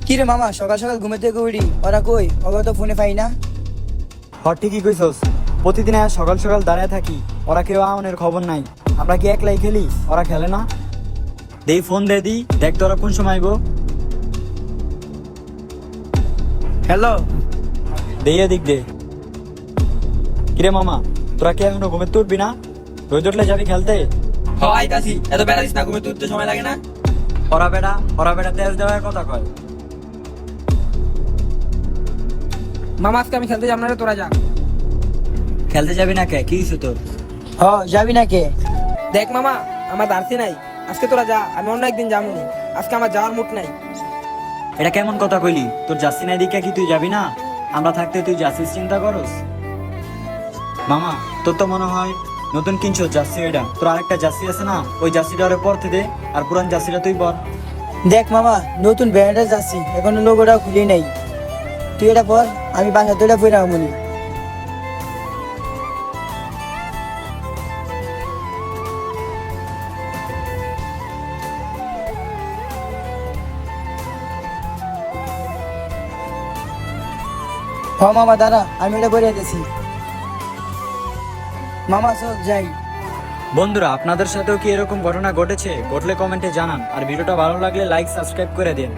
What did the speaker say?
কি রে মামা, সকাল সকাল ঘুমে থেকে উঠি, ওরা কই? ওরা তো ফোনে পাই না। ঠিকই কইছস, প্রতিদিন আয়া সকাল সকাল দাঁড়ায় থাকি, ওরা কেউ আওনের খবর নাই। আমরা কি একলাই খেলি, ওরা খেলে না? দেই ফোন দে দি, দেখ তোরা কোন সময় আইবো। হ্যালো। দেই এদিক দে। কিরে মামা, তোরা কি এখনো ঘুমে তুলবি না? রোজ উঠলে যাবি খেলতে? আইতাছি, এত বেলা দিস না, ঘুমে তুলতে সময় লাগে না। ওরা বেটা তেজ দেওয়ার কথা কয়। মামা আজকে আমি খেলতে যাব না রে, তোরা যা। খেলতে যাবি না কে? কি হইছে তোর? যাবি না কে? দেখ মামা, আমার দার্সি নাই, আজকে তোরা যা, আমি অন্য একদিন যাবো নি। আজকে আমার যাওয়ার মুড নাই। এটা কেমন কথা কইলি? তোর জার্সি নাই দিকে কি তুই যাবি না? আমরা থাকতে তুই জার্সির চিন্তা করস? মামা, তোর তো মনে হয় নতুন কিনছো জার্সি। এটা তোর আরেকটা জার্সি আছে না, ওই জার্সিটা ওরে পরতে দে, আর পুরান জার্সিটা তুই পর। দেখ মামা, নতুন ব্র্যান্ডের যাচ্ছি, এখনো লোগোটা খুলি নাই। তুই এটা পর, আমি বাসা তো এটা পরে আমনি। মামা দাঁড়া, আমি এটা পরে দিয়েছি। মামা চল যাই। বন্ধুরা, আপনাদের সাথেও কি এরকম ঘটনা ঘটেছে? ঘটলে কমেন্টে জানান, আর ভিডিওটা ভালো লাগলে লাইক সাবস্ক্রাইব করে দিন।